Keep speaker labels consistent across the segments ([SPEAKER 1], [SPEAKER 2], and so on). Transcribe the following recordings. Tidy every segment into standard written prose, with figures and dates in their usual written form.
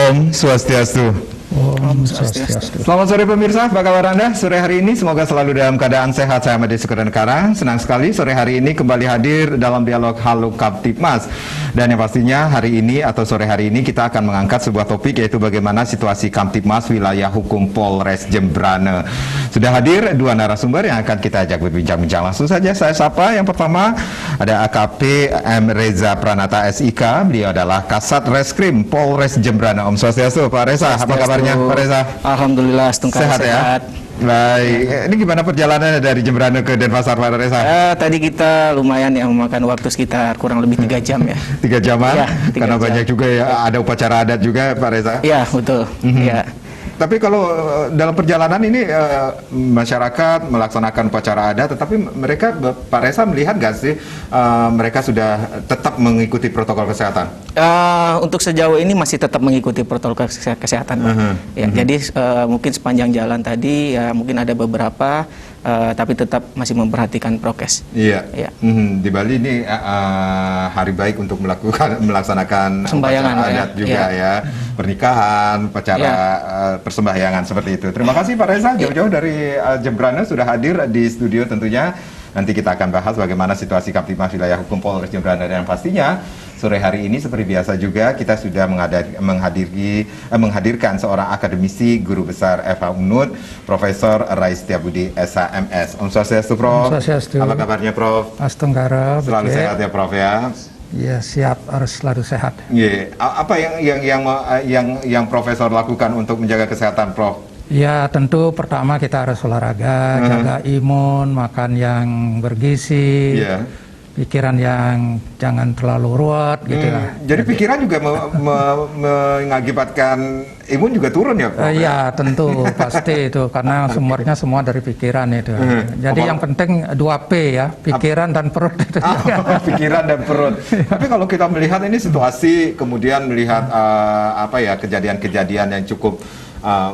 [SPEAKER 1] Om Swastiastu.
[SPEAKER 2] Om Swastiastu.
[SPEAKER 1] Selamat sore pemirsa, apa kabar Anda? Sore hari ini semoga selalu dalam keadaan sehat. Saya Ahmad Sukadanegara. Senang sekali sore hari ini kembali hadir dalam dialog Halo Kamtibmas. Dan yang pastinya hari ini atau sore hari ini kita akan mengangkat sebuah topik, yaitu bagaimana situasi Kamtibmas wilayah hukum Polres Jembrana. Sudah hadir dua narasumber yang akan kita ajak berbincang-bincang. Langsung saja saya sapa. Yang pertama ada AKP M. Reza Pranata SIK. Beliau adalah Kasat Reskrim Polres Jembrana. Om Swastiastu, Pak Reza. Apa kabarnya Pak Reza?
[SPEAKER 2] Alhamdulillah, sehat ya.
[SPEAKER 1] Baik, ini gimana perjalanannya dari Jembrana ke Denpasar, Pak Reza?
[SPEAKER 2] Tadi kita lumayan yang memakan waktu sekitar kurang lebih 3 jam ya.
[SPEAKER 1] 3 jaman?
[SPEAKER 2] Ya, 3
[SPEAKER 1] karena
[SPEAKER 2] jam.
[SPEAKER 1] banyak juga ya, ada upacara adat juga Pak Reza?
[SPEAKER 2] Iya, betul. Ya.
[SPEAKER 1] Tapi kalau dalam perjalanan ini masyarakat melaksanakan upacara adat, tetapi mereka, Pak Reza melihat nggak sih mereka sudah tetap mengikuti protokol kesehatan?
[SPEAKER 2] Untuk sejauh ini masih tetap mengikuti protokol kesehatan, Pak. Ya, jadi mungkin sepanjang jalan tadi ya mungkin ada beberapa, tapi tetap masih memperhatikan prokes.
[SPEAKER 1] Iya.
[SPEAKER 2] Ya.
[SPEAKER 1] Di Bali ini hari baik untuk melaksanakan
[SPEAKER 2] Sembahyangan,
[SPEAKER 1] upacara adat
[SPEAKER 2] ya.
[SPEAKER 1] juga ya, pernikahan, upacara persembahyangan seperti itu. Terima kasih Pak Reza jauh-jauh dari Jembrana sudah hadir di studio tentunya. Nanti kita akan bahas bagaimana situasi Kamtibmas wilayah hukum Polres Jembrana, dan pastinya sore hari ini seperti biasa juga kita sudah menghadirkan seorang akademisi guru besar FH Unut, Profesor Rais Setiabudi SHMS. Om Swastiastu, Prof.
[SPEAKER 3] Om Swastiastu.
[SPEAKER 1] Apa kabarnya, Prof?
[SPEAKER 3] Astenggara.
[SPEAKER 1] Selalu sehat ya, Prof ya.
[SPEAKER 3] Ya, siap, harus selalu sehat.
[SPEAKER 1] Yeah. Apa yang Profesor lakukan untuk menjaga kesehatan, Prof?
[SPEAKER 3] Ya, tentu pertama kita harus olahraga, jaga imun, makan yang bergizi, pikiran yang jangan terlalu ruwet gitu lah.
[SPEAKER 1] Jadi pikiran juga mengakibatkan imun juga turun ya, Prof?
[SPEAKER 3] Ya, tentu pasti itu karena sumbernya semua dari pikiran itu. Jadi yang penting 2P ya, pikiran dan perut itu.
[SPEAKER 1] Pikiran dan perut. Tapi kalau kita melihat ini situasi, kemudian melihat kejadian-kejadian yang cukup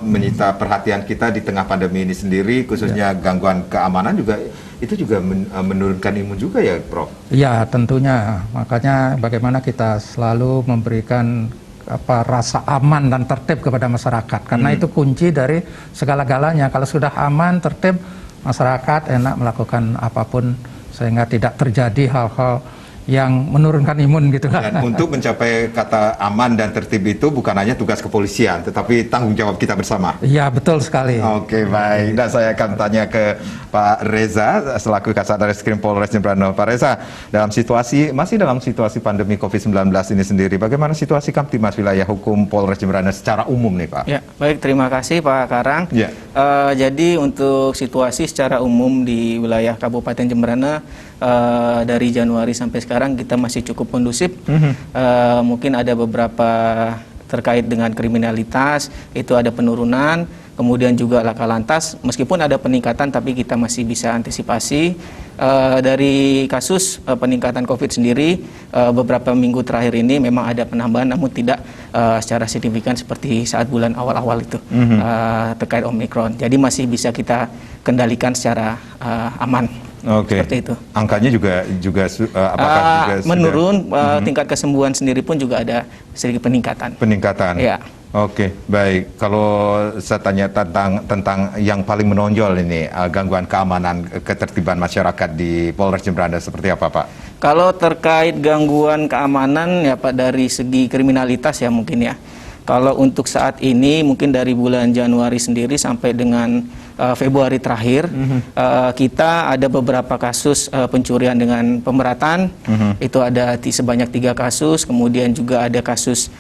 [SPEAKER 1] menyita perhatian kita di tengah pandemi ini sendiri, khususnya gangguan keamanan juga, itu juga menurunkan imun juga ya, Prof? Ya,
[SPEAKER 3] tentunya. Makanya bagaimana kita selalu memberikan rasa aman dan tertib kepada masyarakat, karena itu kunci dari segala-galanya. Kalau sudah aman, tertib, masyarakat enak melakukan apapun sehingga tidak terjadi hal-hal yang menurunkan imun gitu.
[SPEAKER 1] Dan untuk mencapai kata aman dan tertib itu bukan hanya tugas kepolisian, tetapi tanggung jawab kita bersama.
[SPEAKER 3] Iya, betul sekali.
[SPEAKER 1] Oke, baik. Dan saya akan tanya ke Pak Reza selaku Kasat Reskrim Polres Jembrana. Pak Reza, masih dalam situasi pandemi COVID-19 ini sendiri, bagaimana situasi Kamtibmas wilayah hukum Polres Jembrana secara umum nih, Pak?
[SPEAKER 2] Ya, baik, terima kasih Pak Karang.
[SPEAKER 1] Ya.
[SPEAKER 2] Jadi untuk situasi secara umum di wilayah Kabupaten Jembrana dari Januari sampai sekarang kita masih cukup kondusif. Mungkin ada beberapa terkait dengan kriminalitas, itu ada penurunan, kemudian juga laka lantas, meskipun ada peningkatan tapi kita masih bisa antisipasi. Dari kasus peningkatan COVID sendiri, beberapa minggu terakhir ini memang ada penambahan, namun tidak secara signifikan seperti saat bulan awal-awal itu terkait Omikron. Jadi masih bisa kita kendalikan secara aman.
[SPEAKER 1] Oke.
[SPEAKER 2] Seperti itu.
[SPEAKER 1] Angkanya juga apakah juga
[SPEAKER 2] menurun, tingkat kesembuhan sendiri pun juga ada sedikit peningkatan.
[SPEAKER 1] Peningkatan.
[SPEAKER 2] Ya.
[SPEAKER 1] Oke, baik. Kalau saya tanya tentang yang paling menonjol ini, gangguan keamanan, ketertiban masyarakat di Polres Jembrana seperti apa, Pak?
[SPEAKER 2] Kalau terkait gangguan keamanan ya Pak, dari segi kriminalitas ya mungkin ya. Kalau untuk saat ini mungkin dari bulan Januari sendiri sampai dengan Februari terakhir, kita ada beberapa kasus pencurian dengan pemberatan. Itu ada sebanyak 3 kasus, kemudian juga ada kasus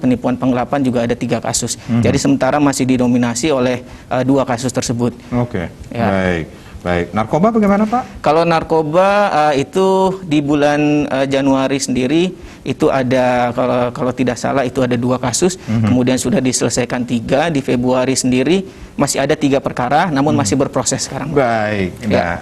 [SPEAKER 2] penipuan penggelapan juga ada 3 kasus. Jadi sementara masih didominasi oleh 2 kasus tersebut.
[SPEAKER 1] Oke,
[SPEAKER 2] ya.
[SPEAKER 1] Baik. Narkoba bagaimana, Pak?
[SPEAKER 2] Kalau narkoba itu di bulan Januari sendiri itu ada, kalau tidak salah itu ada 2 kasus, kemudian sudah diselesaikan 3. Di Februari sendiri masih ada 3 perkara, namun masih berproses sekarang.
[SPEAKER 1] Baik. Nah,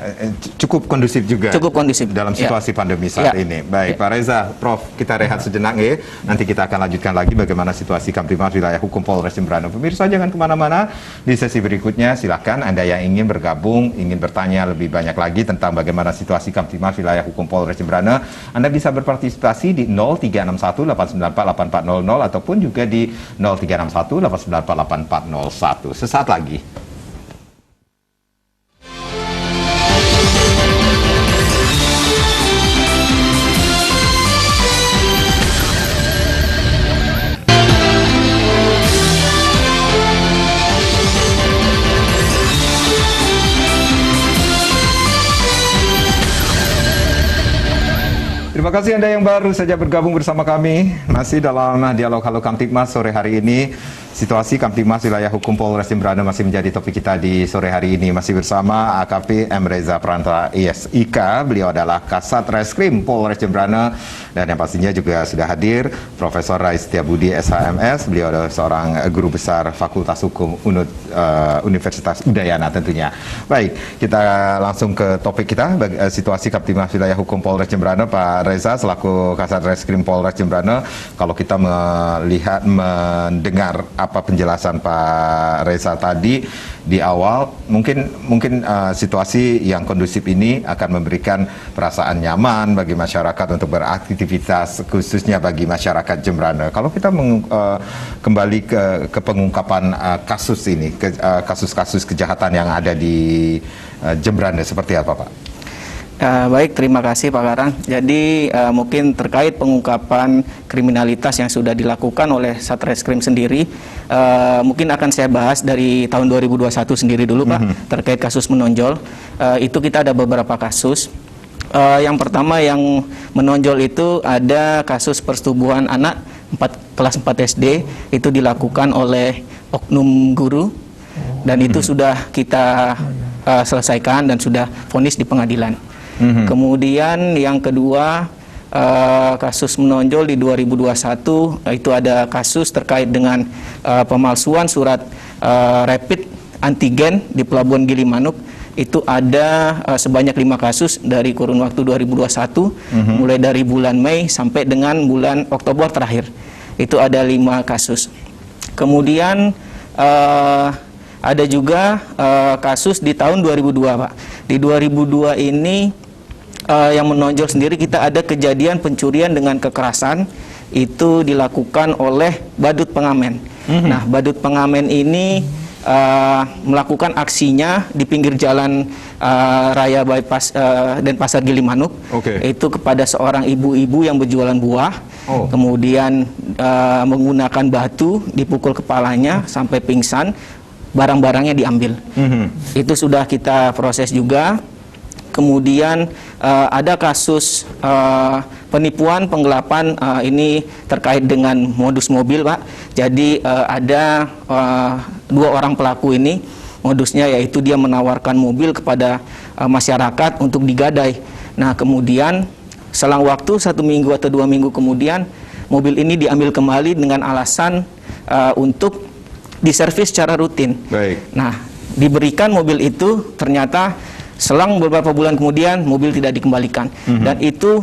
[SPEAKER 1] cukup kondusif juga.
[SPEAKER 2] Cukup kondusif
[SPEAKER 1] dalam situasi pandemi saat ini. Baik, Pak Reza, Prof, kita rehat sejenak ya. Nanti kita akan lanjutkan lagi bagaimana situasi Kamtibmas wilayah hukum Polres Jembrana. Pemirsa jangan kemana-mana. Di sesi berikutnya silahkan Anda yang ingin bergabung, ingin bertanya lebih banyak lagi tentang bagaimana situasi Kamtibmas wilayah hukum Polres Jembrana, Anda bisa berpartisipasi di 0361 894 8400 ataupun juga di 0361 894 8401. Sesaat lagi. Terima kasih Anda yang baru saja bergabung bersama kami. Masih dalam dialog Halo Kamtibmas sore hari ini. Situasi Kamtibmas wilayah hukum Polres Jembrana masih menjadi topik kita di sore hari ini. Masih bersama AKP M. Reza Pranta ISIK. Beliau adalah Kasat Reskrim Polres Jembrana. Dan yang pastinya juga sudah hadir Profesor Rais Setiabudi SHMS. Beliau adalah seorang guru besar Fakultas Hukum Universitas Udayana tentunya. Baik, kita langsung ke topik kita. Situasi Kamtibmas wilayah hukum Polres Jembrana, Pak Reza selaku Kasat Reskrim Polres Jembrana. Kalau kita melihat, mendengar apa penjelasan Pak Reza tadi di awal, mungkin situasi yang kondusif ini akan memberikan perasaan nyaman bagi masyarakat untuk beraktivitas, khususnya bagi masyarakat Jembrana. Kalau kita kembali ke pengungkapan kasus ini, kasus-kasus kejahatan yang ada di Jembrana, seperti apa, Pak?
[SPEAKER 2] Baik, terima kasih Pak Karang. Jadi mungkin terkait pengungkapan kriminalitas yang sudah dilakukan oleh Satreskrim sendiri, mungkin akan saya bahas dari tahun 2021 sendiri dulu Pak, terkait kasus menonjol. Itu kita ada beberapa kasus. Yang pertama yang menonjol itu ada kasus persetubuhan anak kelas 4 SD, itu dilakukan oleh oknum guru, dan itu sudah kita selesaikan dan sudah vonis di pengadilan. Kemudian yang kedua, kasus menonjol di 2021 itu ada kasus terkait dengan pemalsuan surat rapid antigen di Pelabuhan Gilimanuk. Itu ada sebanyak 5 kasus dari kurun waktu 2021, mulai dari bulan Mei sampai dengan bulan Oktober terakhir. Itu ada 5 kasus. Kemudian ada juga kasus di tahun 2002 Pak. Di 2002 ini yang menonjol sendiri, kita ada kejadian pencurian dengan kekerasan, itu dilakukan oleh badut pengamen. Nah, badut pengamen ini melakukan aksinya di pinggir jalan raya bypass Denpasar Gilimanuk. Itu kepada seorang ibu-ibu yang berjualan buah. Kemudian menggunakan batu dipukul kepalanya sampai pingsan, barang-barangnya diambil. Itu sudah kita proses juga. Kemudian ada kasus penipuan, penggelapan, ini terkait dengan modus mobil Pak. Jadi ada 2 orang pelaku ini, modusnya yaitu dia menawarkan mobil kepada masyarakat untuk digadai. Nah, kemudian selang waktu 1 minggu atau 2 minggu kemudian, mobil ini diambil kembali dengan alasan untuk diservis secara rutin. Nah, diberikan mobil itu, ternyata selang beberapa bulan kemudian mobil tidak dikembalikan. Dan itu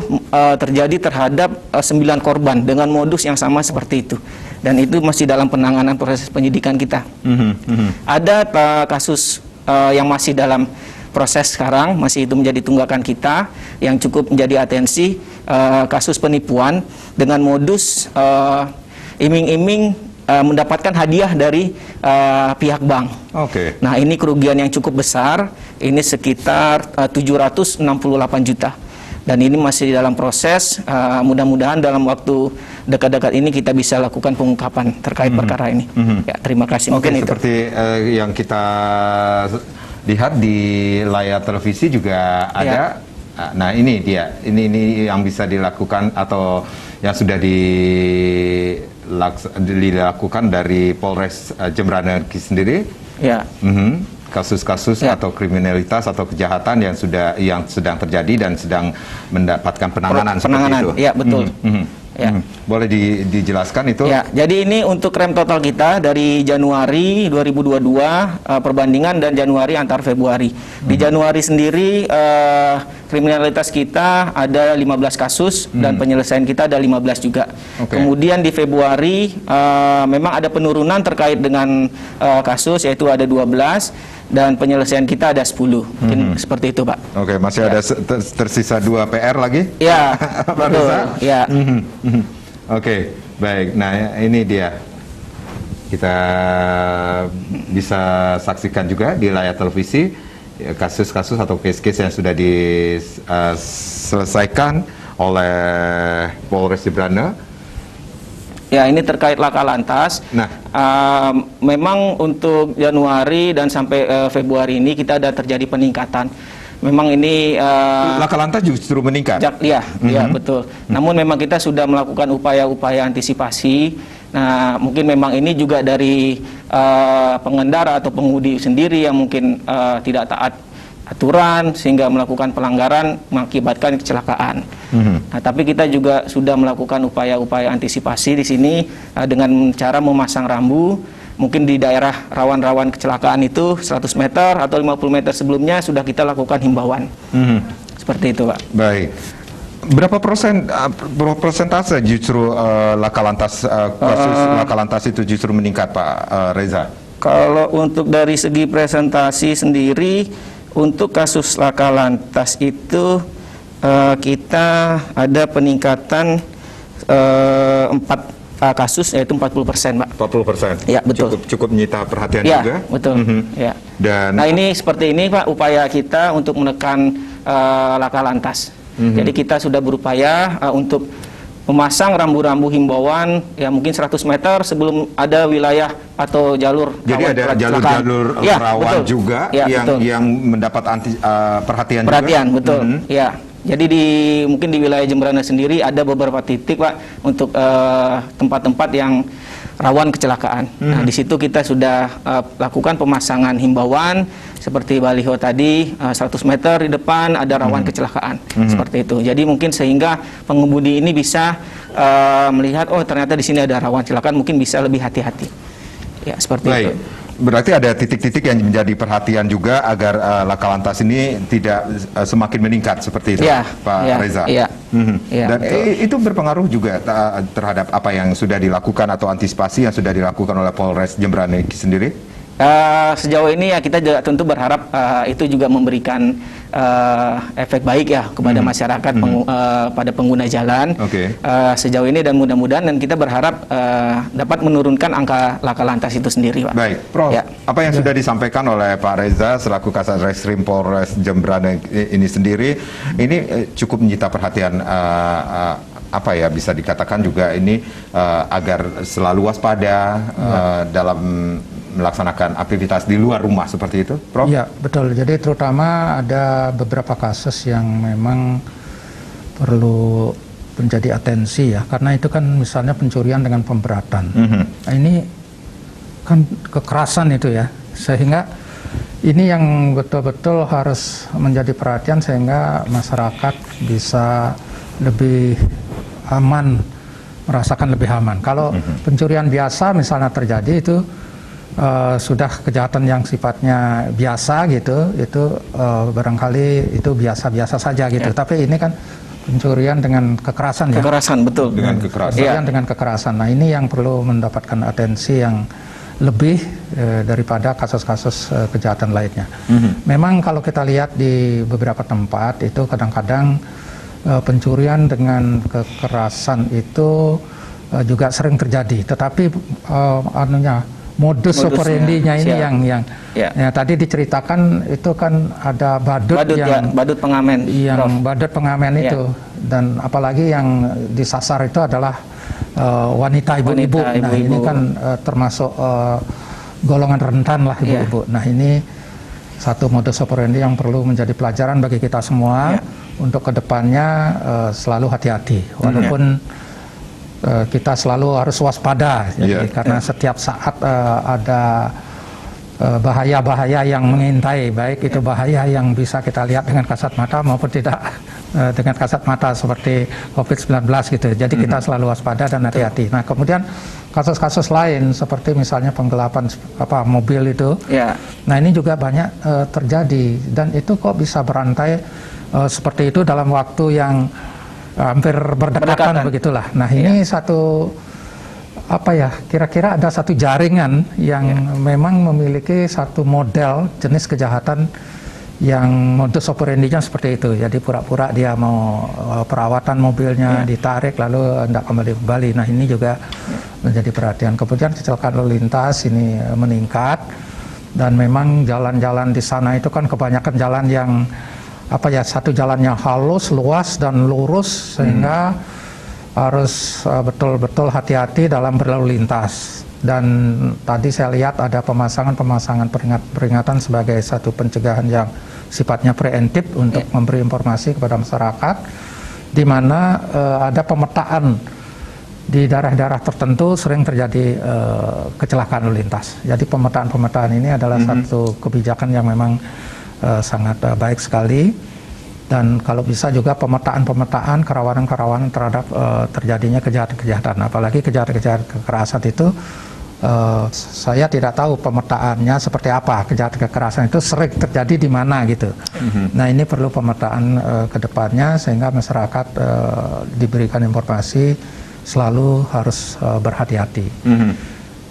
[SPEAKER 2] terjadi terhadap 9 korban dengan modus yang sama seperti itu. Dan itu masih dalam penanganan proses penyidikan kita. Ada kasus yang masih dalam proses sekarang, masih itu menjadi tunggakan kita, yang cukup menjadi atensi, kasus penipuan dengan modus iming-iming mendapatkan hadiah dari pihak bank. Nah, ini kerugian yang cukup besar, ini sekitar 768 juta. Dan ini masih dalam proses, mudah-mudahan dalam waktu dekat-dekat ini kita bisa lakukan pengungkapan terkait perkara ini. Ya, terima kasih. Mungkin itu.
[SPEAKER 1] Seperti yang kita lihat di layar televisi juga ada. Nah, ini dia, ini yang bisa dilakukan atau yang sudah dilakukan dari Polres Jembrana sendiri. Kasus-kasus atau kriminalitas atau kejahatan yang sedang terjadi dan sedang mendapatkan penanganan seperti itu.
[SPEAKER 2] Ya, betul.
[SPEAKER 1] Boleh dijelaskan itu?
[SPEAKER 2] Ya, jadi ini untuk rem total kita dari Januari 2022 perbandingan dan Januari antar Februari. Di Januari sendiri kriminalitas kita ada 15 kasus dan penyelesaian kita ada 15 juga. Kemudian di Februari memang ada penurunan terkait dengan kasus, yaitu ada 12. dan penyelesaian kita ada 10. Mungkin seperti itu, Pak.
[SPEAKER 1] Oke, masih ada tersisa 2 PR lagi?
[SPEAKER 2] Ya,
[SPEAKER 1] Pak
[SPEAKER 2] betul.
[SPEAKER 1] Reza?
[SPEAKER 2] Ya.
[SPEAKER 1] Oke, baik. Nah, ini dia. Kita bisa saksikan juga di layar televisi kasus-kasus atau case-case yang sudah diselesaikan oleh Polres Jembrana.
[SPEAKER 2] Ya, ini terkait laka lantas.
[SPEAKER 1] Nah,
[SPEAKER 2] memang untuk Januari dan sampai Februari ini kita ada terjadi peningkatan. Memang ini
[SPEAKER 1] laka lantas justru meningkat.
[SPEAKER 2] ya betul. Namun memang kita sudah melakukan upaya-upaya antisipasi. Nah, mungkin memang ini juga dari pengendara atau pengemudi sendiri yang mungkin tidak taat aturan sehingga melakukan pelanggaran mengakibatkan kecelakaan. Nah, tapi kita juga sudah melakukan upaya-upaya antisipasi di sini dengan cara memasang rambu. Mungkin di daerah rawan-rawan kecelakaan itu 100 meter atau 50 meter sebelumnya sudah kita lakukan himbauan. Seperti itu, Pak.
[SPEAKER 1] Baik. Berapa persentase justru laka lantas kasus laka lantas itu justru meningkat, Pak Reza?
[SPEAKER 2] Kalau untuk dari segi presentasi sendiri, untuk kasus laka lantas itu kita ada peningkatan 4 kasus, yaitu 40%, Pak.
[SPEAKER 1] 40%.
[SPEAKER 2] Ya, betul.
[SPEAKER 1] Cukup menyita perhatian
[SPEAKER 2] Ya,
[SPEAKER 1] juga.
[SPEAKER 2] betul. Ya.
[SPEAKER 1] Dan
[SPEAKER 2] Nah, ini seperti ini, Pak, upaya kita untuk menekan laka lantas. Jadi kita sudah berupaya untuk memasang rambu-rambu himbauan ya mungkin 100 meter sebelum ada wilayah atau jalur.
[SPEAKER 1] jadi ada jalur-jalur
[SPEAKER 2] ya,
[SPEAKER 1] rawan
[SPEAKER 2] betul.
[SPEAKER 1] juga
[SPEAKER 2] ya,
[SPEAKER 1] yang mendapat perhatian
[SPEAKER 2] perhatian,
[SPEAKER 1] juga.
[SPEAKER 2] betul. Ya. Jadi mungkin di wilayah Jembrana sendiri ada beberapa titik, Pak, untuk tempat-tempat yang rawan kecelakaan. Nah, di situ kita sudah lakukan pemasangan himbauan seperti baliho tadi, 100 meter di depan ada rawan kecelakaan. Seperti itu. Jadi mungkin sehingga pengemudi ini bisa melihat, oh ternyata di sini ada rawan kecelakaan, mungkin bisa lebih hati-hati. Ya, seperti
[SPEAKER 1] Baik.
[SPEAKER 2] itu.
[SPEAKER 1] Berarti ada titik-titik yang menjadi perhatian juga agar laka lantas ini tidak semakin meningkat seperti itu,
[SPEAKER 2] Ya,
[SPEAKER 1] Pak
[SPEAKER 2] ya,
[SPEAKER 1] Reza.
[SPEAKER 2] ya. Ya,
[SPEAKER 1] Dan
[SPEAKER 2] betul.
[SPEAKER 1] itu berpengaruh juga terhadap apa yang sudah dilakukan atau antisipasi yang sudah dilakukan oleh Polres Jembrana sendiri?
[SPEAKER 2] Sejauh ini ya kita juga tentu berharap itu juga memberikan efek baik ya kepada masyarakat pada pengguna jalan.
[SPEAKER 1] Oke.
[SPEAKER 2] Sejauh ini dan mudah-mudahan dan kita berharap dapat menurunkan angka laka lantas itu sendiri, Pak.
[SPEAKER 1] Baik, Prof.
[SPEAKER 2] Ya.
[SPEAKER 1] Apa yang sudah disampaikan oleh Pak Reza selaku Kasat Reskrim Polres Jembrana ini sendiri, ini cukup menyita perhatian apa ya bisa dikatakan juga ini agar selalu waspada dalam melaksanakan aktivitas di luar rumah seperti itu, Prof?
[SPEAKER 3] Ya, betul. Jadi terutama ada beberapa kasus yang memang perlu menjadi atensi ya, karena itu kan misalnya pencurian dengan pemberatan. Nah, ini kan kekerasan itu ya, sehingga ini yang betul-betul harus menjadi perhatian sehingga masyarakat bisa lebih aman, merasakan lebih aman. Kalau pencurian biasa misalnya terjadi itu sudah kejahatan yang sifatnya biasa gitu, itu barangkali itu biasa-biasa saja gitu. Tapi ini kan pencurian dengan kekerasan ya.
[SPEAKER 2] Kekerasan, betul.
[SPEAKER 1] Dengan kekerasan.
[SPEAKER 3] Pencurian dengan kekerasan. Nah, ini yang perlu mendapatkan atensi yang lebih daripada kasus-kasus kejahatan lainnya. Memang kalau kita lihat di beberapa tempat itu kadang-kadang pencurian dengan kekerasan itu juga sering terjadi. Tetapi modus operandinya ini yang ya, tadi diceritakan itu kan ada badut yang
[SPEAKER 2] badut pengamen,
[SPEAKER 3] badut pengamen itu, dan apalagi yang disasar itu adalah wanita ibu-ibu. Nah, ini kan termasuk golongan rentan lah ibu-ibu. Nah, ini satu modus operandi yang perlu menjadi pelajaran bagi kita semua untuk kedepannya selalu hati-hati, walaupun kita selalu harus waspada, jadi karena setiap saat ada bahaya-bahaya yang mengintai, baik itu bahaya yang bisa kita lihat dengan kasat mata maupun tidak dengan kasat mata seperti COVID-19 gitu. Jadi kita selalu waspada dan hati-hati. Nah, kemudian kasus-kasus lain seperti misalnya penggelapan mobil itu, nah ini juga banyak terjadi, dan itu kok bisa berantai seperti itu dalam waktu yang hampir berdekatan begitulah. Nah, ini satu apa ya, kira-kira ada satu jaringan yang memang memiliki satu model jenis kejahatan yang modus operandinya seperti itu. Jadi pura-pura dia mau perawatan mobilnya ditarik lalu hendak kembali. Nah ini juga menjadi perhatian. Kemudian kecelakaan lalu lintas ini meningkat dan memang jalan-jalan di sana itu kan kebanyakan jalan yang apa ya, satu jalannya halus, luas dan lurus sehingga harus betul-betul hati-hati dalam berlalu lintas. Dan tadi saya lihat ada pemasangan peringatan sebagai satu pencegahan yang sifatnya preemptif untuk memberi informasi kepada masyarakat, di mana ada pemetaan di daerah-daerah tertentu sering terjadi kecelakaan lalu lintas. Jadi pemetaan ini adalah satu kebijakan yang memang sangat baik sekali. Dan kalau bisa juga pemetaan kerawanan terhadap terjadinya kejahatan-kejahatan, apalagi kejahatan-kejahatan kekerasan itu. Saya tidak tahu pemetaannya seperti apa. Kejahatan kekerasan itu sering terjadi di mana gitu. Nah ini perlu pemetaan ke depannya sehingga masyarakat diberikan informasi selalu harus berhati-hati.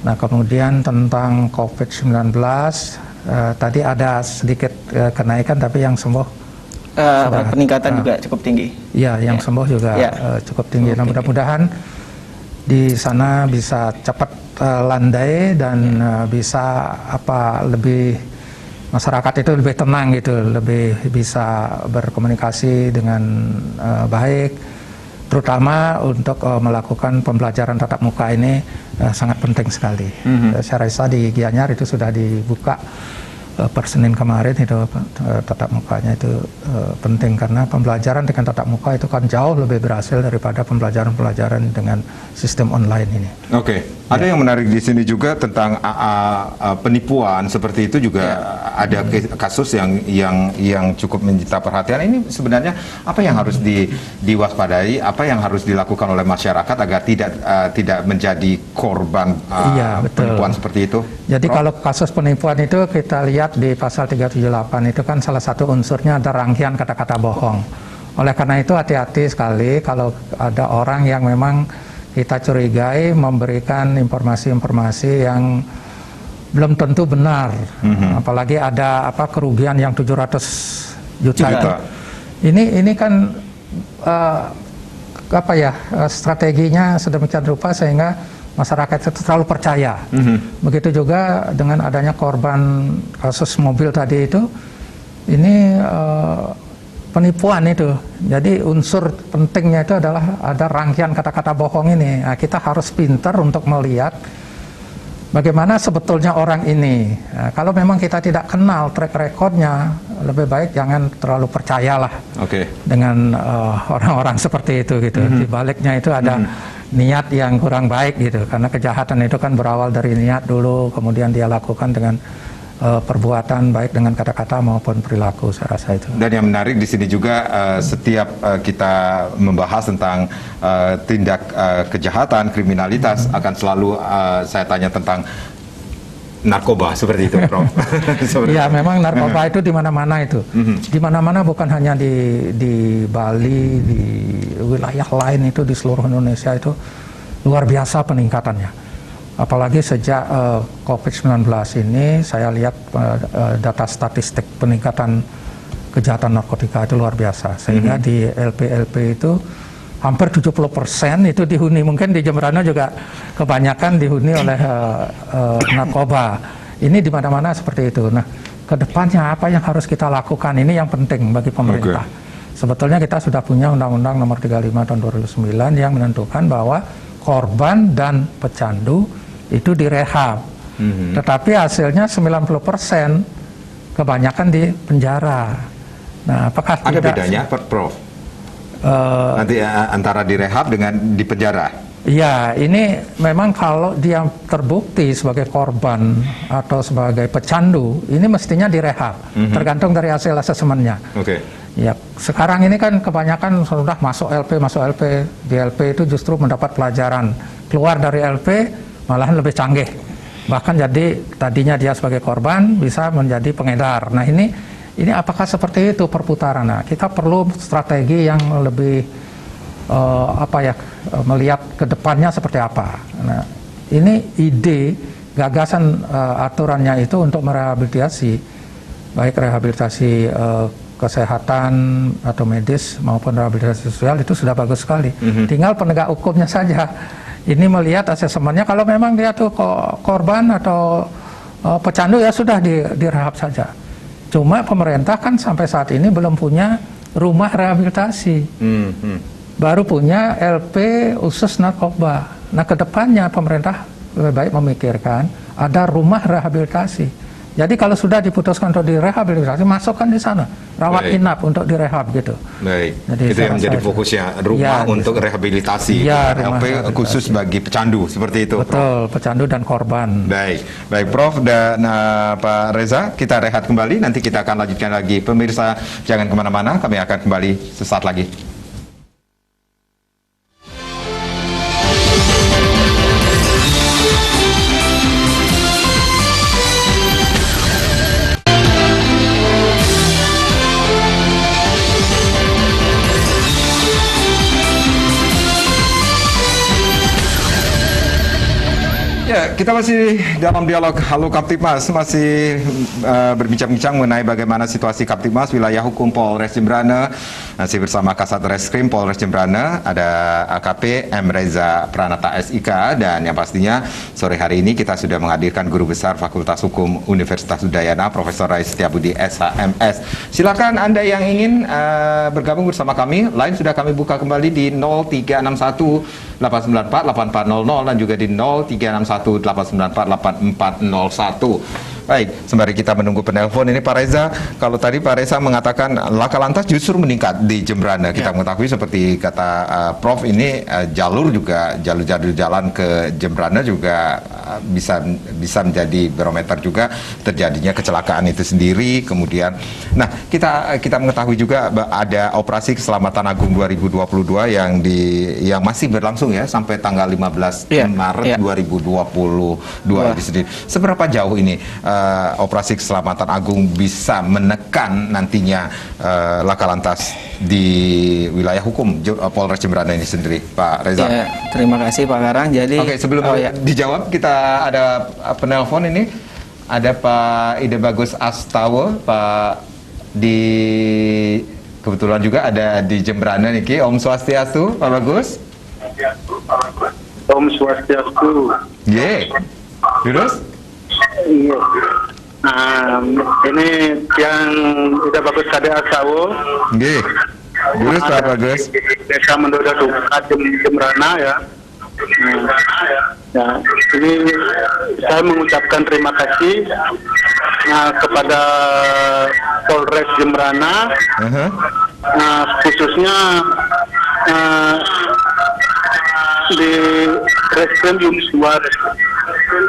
[SPEAKER 3] Nah kemudian tentang COVID-19 tadi ada sedikit kenaikan tapi yang sembuh
[SPEAKER 2] peningkatan juga cukup tinggi.
[SPEAKER 3] Iya, yang sembuh juga cukup tinggi. Nah mudah-mudahan di sana bisa cepat landai dan bisa lebih masyarakat itu lebih tenang gitu, lebih bisa berkomunikasi dengan baik, terutama untuk melakukan pembelajaran tatap muka ini sangat penting sekali. Saya rasa di Gianyar itu sudah dibuka per Senin kemarin itu tatap mukanya itu penting karena pembelajaran dengan tatap muka itu kan jauh lebih berhasil daripada pembelajaran dengan sistem online ini.
[SPEAKER 1] Oke. Ada yang menarik di sini juga tentang penipuan seperti itu juga ada kasus yang cukup menyita perhatian. Ini sebenarnya apa yang harus diwaspadai, apa yang harus dilakukan oleh masyarakat agar tidak menjadi korban penipuan seperti itu?
[SPEAKER 3] Jadi kalau kasus penipuan itu kita lihat di pasal 378 itu kan salah satu unsurnya ada rangkaian kata-kata bohong. Oleh karena itu hati-hati sekali kalau ada orang yang memang kita curigai memberikan informasi-informasi yang belum tentu benar. Apalagi ada kerugian yang 700 juta itu. Ini kan strateginya sedemikian rupa sehingga masyarakat itu terlalu percaya. Begitu juga dengan adanya korban kasus mobil tadi itu, ini penipuan itu. Jadi unsur pentingnya itu adalah ada rangkaian kata-kata bohong ini. Nah, kita harus pintar untuk melihat bagaimana sebetulnya orang ini. Nah, kalau memang kita tidak kenal track recordnya, lebih baik jangan terlalu percayalah dengan orang-orang seperti itu gitu. Di baliknya itu ada niat yang kurang baik gitu, karena kejahatan itu kan berawal dari niat dulu, kemudian dia lakukan dengan perbuatan baik dengan kata-kata maupun perilaku, saya rasa itu.
[SPEAKER 1] Dan yang menarik di sini juga setiap kita membahas tentang tindak kejahatan, kriminalitas akan selalu saya tanya tentang narkoba seperti itu, Prof.
[SPEAKER 3] Iya, memang narkoba itu di mana-mana itu. Di mana-mana, bukan hanya di Bali, di wilayah lain itu di seluruh Indonesia itu luar biasa peningkatannya. Apalagi sejak COVID-19 ini saya lihat data statistik peningkatan kejahatan narkotika itu luar biasa. Sehingga di LP-LP itu hampir 70% itu dihuni. Mungkin di Jemberana juga kebanyakan dihuni oleh narkoba. Ini di mana-mana seperti itu. Nah, kedepannya apa yang harus kita lakukan? Ini yang penting bagi pemerintah. Sebetulnya kita sudah punya Undang-Undang Nomor 35 Tahun 2009 yang menentukan bahwa korban dan pecandu itu direhab. Tetapi hasilnya 90% kebanyakan di penjara. Nah, apakah
[SPEAKER 1] ada bedanya, Prof? Nanti antara direhab dengan di penjara?
[SPEAKER 3] Iya, ini memang kalau dia terbukti sebagai korban atau sebagai pecandu, ini mestinya direhab, tergantung dari hasil asesmennya. Ya, sekarang ini kan kebanyakan sudah masuk LP, di LP itu justru mendapat pelajaran, keluar dari LP malahan lebih canggih. Bahkan jadi tadinya dia sebagai korban bisa menjadi pengedar. Nah ini apakah seperti itu perputaran? Nah, kita perlu strategi yang lebih melihat ke depannya seperti apa. Nah, ini ide gagasan aturannya itu untuk merehabilitasi, baik rehabilitasi kesehatan atau medis maupun rehabilitasi sosial itu sudah bagus sekali. Tinggal penegak hukumnya saja. Ini melihat asesmennya, kalau memang dia tuh korban atau pecandu ya sudah direhab saja. Cuma pemerintah kan sampai saat ini belum punya rumah rehabilitasi. Baru punya LP khusus narkoba. Nah, kedepannya pemerintah lebih baik memikirkan ada rumah rehabilitasi. Jadi kalau sudah diputuskan untuk direhabilitasi, masukkan di sana, rawat inap untuk direhab gitu.
[SPEAKER 1] Baik,
[SPEAKER 3] jadi
[SPEAKER 1] itu yang menjadi fokusnya, rumah untuk rehabilitasi, LP khusus bagi pecandu, seperti itu.
[SPEAKER 3] Betul,
[SPEAKER 1] Prof.
[SPEAKER 3] pecandu dan korban.
[SPEAKER 1] Baik Prof dan Pak Reza, kita rehat kembali, nanti kita akan lanjutkan lagi. Pemirsa jangan kemana-mana, kami akan kembali sesaat lagi. Ya, kita masih dalam dialog Halo Kaptipmas, masih berbincang-bincang mengenai bagaimana situasi Kaptipmas wilayah hukum Polres Jembrana. Masih bersama Kasat Reskrim Polres Jembrana, ada AKP M. Reza Pranata SIK, dan yang pastinya sore hari ini kita sudah menghadirkan Guru Besar Fakultas Hukum Universitas Udayana, Profesor Rais Setiabudi SHMS. Silakan Anda yang ingin bergabung bersama kami, line sudah kami buka kembali di 0361 894 8400 dan juga di 0361 894 8401. Baik, sembari kita menunggu penelpon ini Pak Reza, kalau tadi Pak Reza mengatakan laka lantas justru meningkat di Jembrana. Kita mengetahui seperti kata Prof ini jalur jalan ke Jembrana juga bisa menjadi barometer juga terjadinya kecelakaan itu sendiri. Kemudian, nah kita mengetahui juga ada operasi Keselamatan Agung 2022 yang masih berlangsung ya sampai tanggal 15 Maret 2022 itu sendiri. Seberapa jauh ini operasi Keselamatan Agung bisa menekan nantinya laka lantas di wilayah hukum Polres Jembrana ini sendiri, Pak Reza?
[SPEAKER 2] Ya, terima kasih Pak Karang. Jadi,
[SPEAKER 1] sebelum dijawab, kita ada penelpon ini. Ada Pak Ide Bagus Astawa, Pak kebetulan juga ada di Jembrana nih, Om Swastiastu, Pak Bagus.
[SPEAKER 4] Om Swastiastu.
[SPEAKER 1] Terus?
[SPEAKER 4] Iya. Ini yang Ida Bagus Kade Asawo.
[SPEAKER 1] Terus Pak Bagus.
[SPEAKER 4] Desa Mendoda Jembrana ya. Ini saya mengucapkan terima kasih kepada Polres Jembrana, khususnya di Reskrim Unit 2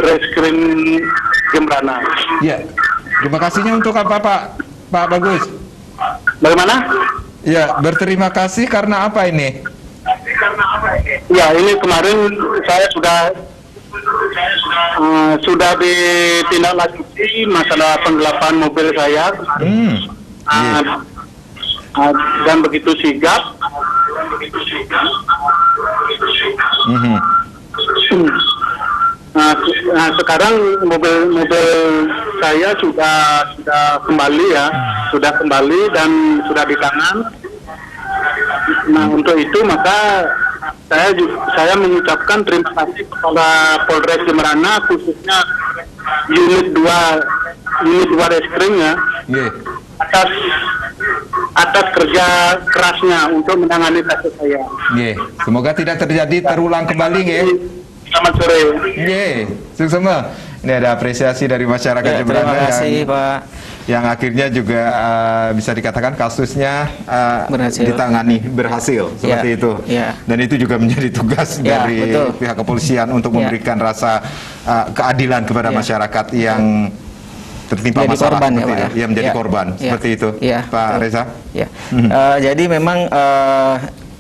[SPEAKER 4] Reskrim Jembrana.
[SPEAKER 1] Ya, terima kasihnya untuk apa Pak Bagus?
[SPEAKER 4] Bagaimana?
[SPEAKER 1] Ya, berterima kasih karena apa ini?
[SPEAKER 4] Ya, ini kemarin saya sudah ditindaklanjuti masalah penggelapan mobil saya. Dan begitu sigap. Sekarang mobil saya sudah kembali ya, sudah kembali dan sudah di tangan. Nah, untuk itu maka saya mengucapkan terima kasih kepada Polres Jembrana, khususnya unit 2 Reskrim ya, atas kerja kerasnya untuk menangani kasus saya.
[SPEAKER 1] Semoga tidak terulang kembali,
[SPEAKER 4] Selamat sore.
[SPEAKER 1] Sukses. Ini ada apresiasi dari masyarakat Jembrana.
[SPEAKER 2] Terima kasih Pak.
[SPEAKER 1] Yang akhirnya juga bisa dikatakan kasusnya ditangani berhasil seperti itu. Dan itu juga menjadi tugas dari pihak kepolisian untuk memberikan rasa keadilan kepada masyarakat yang tertimpa masalah
[SPEAKER 2] korban,
[SPEAKER 1] seperti itu, yang menjadi korban seperti itu, Pak Reza.
[SPEAKER 2] Jadi memang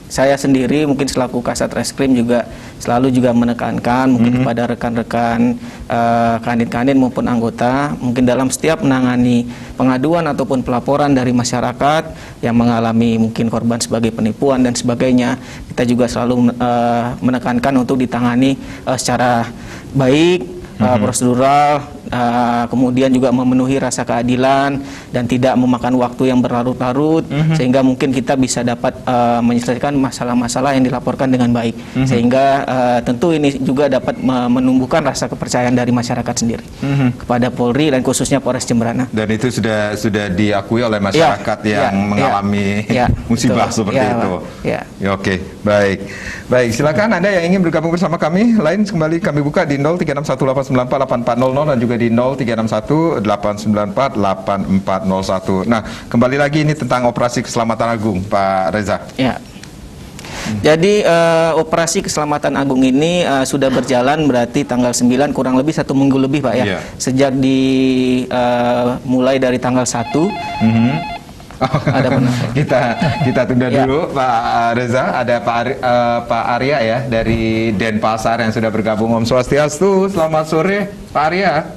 [SPEAKER 2] saya sendiri mungkin selaku Kasat Reskrim juga selalu juga menekankan mungkin kepada rekan-rekan kanit-kanit maupun anggota, mungkin dalam setiap menangani pengaduan ataupun pelaporan dari masyarakat yang mengalami mungkin korban sebagai penipuan dan sebagainya, kita juga selalu menekankan untuk ditangani secara baik, prosedural, kemudian juga memenuhi rasa keadilan dan tidak memakan waktu yang berlarut-larut, sehingga mungkin kita bisa dapat menyelesaikan masalah-masalah yang dilaporkan dengan baik, sehingga tentu ini juga dapat menumbuhkan rasa kepercayaan dari masyarakat sendiri kepada Polri dan khususnya Polres Jemberana.
[SPEAKER 1] Dan itu sudah diakui oleh masyarakat yang mengalami musibah seperti itu. Ya, oke, baik. Silakan Anda yang ingin bergabung bersama kami. Lain kembali kami buka di 0361894800 dan juga di 0361894841. Nah, kembali lagi ini tentang operasi keselamatan agung, Pak Reza.
[SPEAKER 2] Ya. Jadi operasi keselamatan agung ini sudah berjalan berarti tanggal 9 kurang lebih 1 minggu lebih, Pak ya.
[SPEAKER 1] Yeah.
[SPEAKER 2] Sejak mulai dari tanggal 1. Ada penafsir.
[SPEAKER 1] kita tunda dulu Pak Reza. Ada Pak Arya ya dari Denpasar yang sudah bergabung. Om Swastiastu, selamat sore Pak Arya.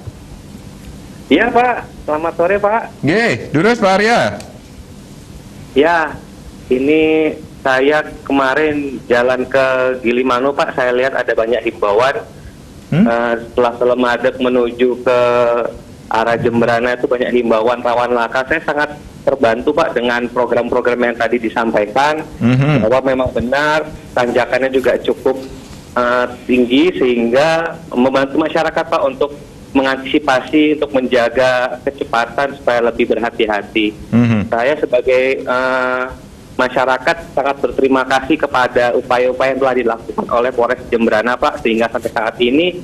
[SPEAKER 5] Iya Pak, selamat sore Pak.
[SPEAKER 1] Durus Pak Arya.
[SPEAKER 5] Ya, ini saya kemarin jalan ke Gilimanuk Pak, saya lihat ada banyak himbauan. Setelah Selemadeg menuju ke arah Jemberana itu banyak himbauan rawan laka. Saya sangat terbantu Pak dengan program-program yang tadi disampaikan, bahwa memang benar tanjakannya juga cukup tinggi sehingga membantu masyarakat Pak untuk mengantisipasi, untuk menjaga kecepatan supaya lebih berhati-hati. Saya sebagai masyarakat sangat berterima kasih kepada upaya-upaya yang telah dilakukan oleh Polres Jemberana Pak, sehingga sampai saat ini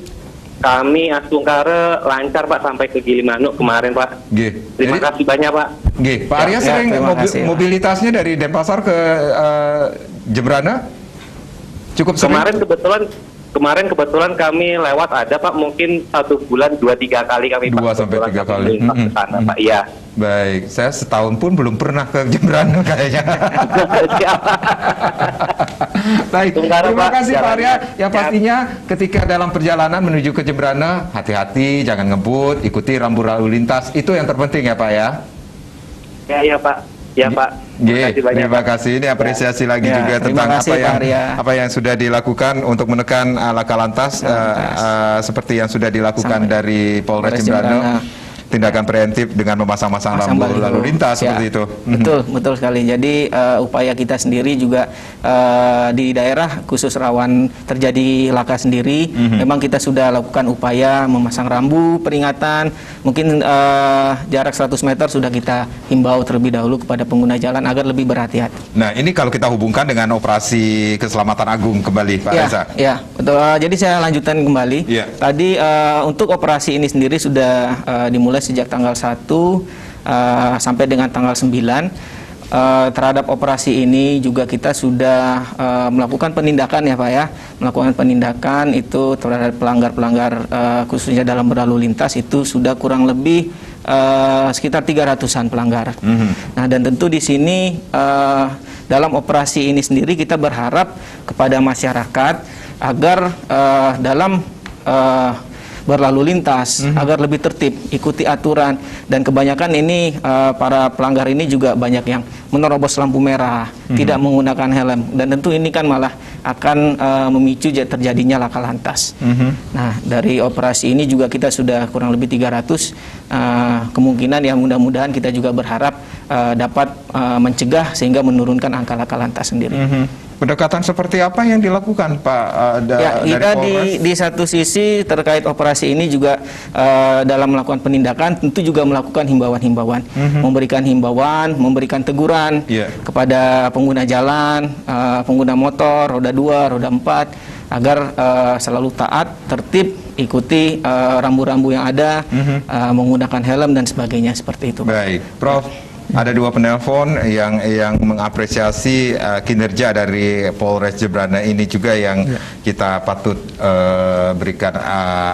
[SPEAKER 5] kami Astungkare lancar Pak sampai ke Gilimanuk kemarin Pak. Terima kasih banyak Pak.
[SPEAKER 1] Pak Arya sering mobilitasnya dari Denpasar ke Jemberana cukup sering?
[SPEAKER 5] Kemarin kebetulan kami lewat ada Pak, mungkin 1 bulan 2-3 kali kami
[SPEAKER 1] 2 sampai 3 kali
[SPEAKER 5] ke sana Pak. Iya.
[SPEAKER 1] Baik, saya setahun pun belum pernah ke Jemberana kayaknya. Baik, terima kasih Pak Arya. Yang pastinya ketika dalam perjalanan menuju ke Jemberana, hati-hati, jangan ngebut, ikuti rambu lalu lintas. Itu yang terpenting ya Pak ya?
[SPEAKER 5] Ya Pak. Ya Pak.
[SPEAKER 1] Terima kasih. Ini apresiasi lagi juga tentang apa yang sudah dilakukan untuk menekan laka lantas seperti yang sudah dilakukan dari Polres Jemberana. Tindakan preventif dengan memasang-masang rambu lalu lintas seperti itu.
[SPEAKER 2] Betul sekali. Jadi upaya kita sendiri juga di daerah khusus rawan terjadi laka sendiri, memang kita sudah lakukan upaya memasang rambu peringatan. Mungkin jarak 100 meter sudah kita himbau terlebih dahulu kepada pengguna jalan agar lebih berhati-hati.
[SPEAKER 1] Nah, ini kalau kita hubungkan dengan operasi keselamatan agung kembali, Pak Reza.
[SPEAKER 2] Ya, betul. Jadi saya lanjutkan kembali. Tadi untuk operasi ini sendiri sudah dimulai sejak tanggal 1 sampai dengan tanggal 9. Terhadap operasi ini juga kita sudah melakukan penindakan ya Pak ya. Melakukan penindakan itu terhadap pelanggar-pelanggar khususnya dalam berlalu lintas itu sudah kurang lebih sekitar 300-an pelanggar. Nah, dan tentu di sini dalam operasi ini sendiri kita berharap kepada masyarakat agar dalam berlalu lintas agar lebih tertib, ikuti aturan, dan kebanyakan ini para pelanggar ini juga banyak yang menerobos lampu merah, tidak menggunakan helm, dan tentu ini kan malah akan memicu terjadinya laka lantas. Nah, dari operasi ini juga kita sudah kurang lebih 300 kemungkinan yang mudah-mudahan kita juga berharap dapat mencegah sehingga menurunkan angka laka lantas sendiri.
[SPEAKER 1] Pendekatan seperti apa yang dilakukan Pak
[SPEAKER 2] kita di satu sisi terkait operasi ini juga dalam melakukan penindakan tentu juga melakukan himbauan-himbauan, memberikan himbauan, memberikan teguran kepada pengguna jalan, pengguna motor, roda 2, roda 4 agar selalu taat, tertib, ikuti rambu-rambu yang ada, menggunakan helm dan sebagainya seperti itu.
[SPEAKER 1] Baik, Prof. Ada 2 penelpon yang mengapresiasi kinerja dari Polres Jemberana ini juga yang kita patut berikan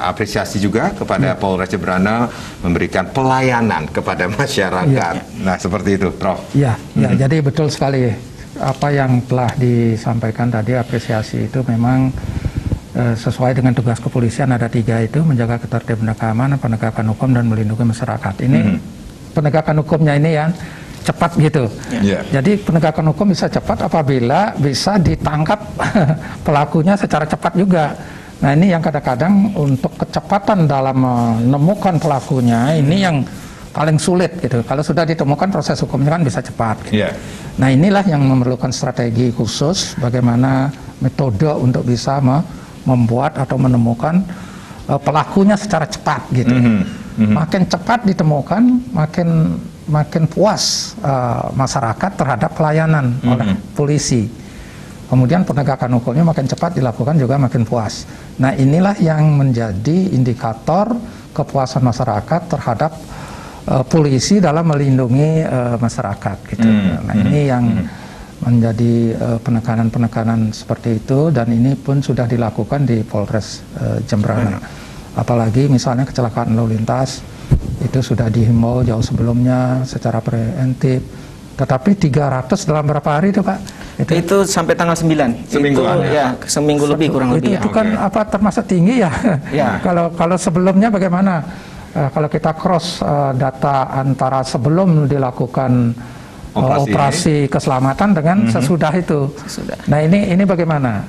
[SPEAKER 1] apresiasi juga kepada Polres Jemberana memberikan pelayanan kepada masyarakat. Nah, seperti itu, Prof.
[SPEAKER 3] Jadi betul sekali apa yang telah disampaikan tadi, apresiasi itu memang sesuai dengan tugas kepolisian ada 3 itu, menjaga ketertiban dan keamanan, penegakan hukum dan melindungi masyarakat. Ini penegakan hukumnya ini yang cepat gitu.
[SPEAKER 1] Yeah.
[SPEAKER 3] Jadi penegakan hukum bisa cepat apabila bisa ditangkap pelakunya secara cepat juga. Nah ini yang kadang-kadang untuk kecepatan dalam menemukan pelakunya ini yang paling sulit gitu. Kalau sudah ditemukan proses hukumnya kan bisa cepat. Gitu.
[SPEAKER 1] Yeah.
[SPEAKER 3] Nah inilah yang memerlukan strategi khusus bagaimana metode untuk bisa membuat atau menemukan pelakunya secara cepat gitu. Makin cepat ditemukan, makin puas masyarakat terhadap pelayanan oleh polisi. Kemudian penegakan hukumnya makin cepat dilakukan juga makin puas. Nah inilah yang menjadi indikator kepuasan masyarakat terhadap polisi dalam melindungi masyarakat gitu. Nah ini yang menjadi penekanan-penekanan seperti itu, dan ini pun sudah dilakukan di Polres Jembrana. Apalagi misalnya kecelakaan lalu lintas itu sudah dihimbau jauh sebelumnya secara preventif. Tetapi 300 dalam berapa hari itu Pak?
[SPEAKER 2] Itu sampai tanggal 9.
[SPEAKER 1] Semingguan,
[SPEAKER 2] itu, ya, seminggu lebih kurang lebih.
[SPEAKER 3] Itu kan apa termasuk tinggi ya?
[SPEAKER 2] Ya.
[SPEAKER 3] Kalau sebelumnya bagaimana? Kalau kita cross data antara sebelum dilakukan operasi keselamatan dengan sesudah itu. Nah ini bagaimana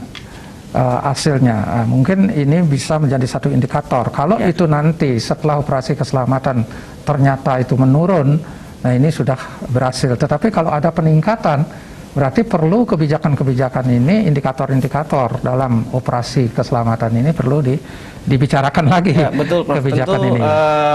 [SPEAKER 3] hasilnya? Mungkin ini bisa menjadi satu indikator. Kalau itu nanti setelah operasi keselamatan ternyata itu menurun, nah ini sudah berhasil. Tetapi kalau ada peningkatan, berarti perlu kebijakan-kebijakan ini, indikator-indikator dalam operasi keselamatan ini perlu dibicarakan lagi.
[SPEAKER 2] Ya, betul, Prof.
[SPEAKER 3] Kebijakan
[SPEAKER 2] Tentu
[SPEAKER 3] ini.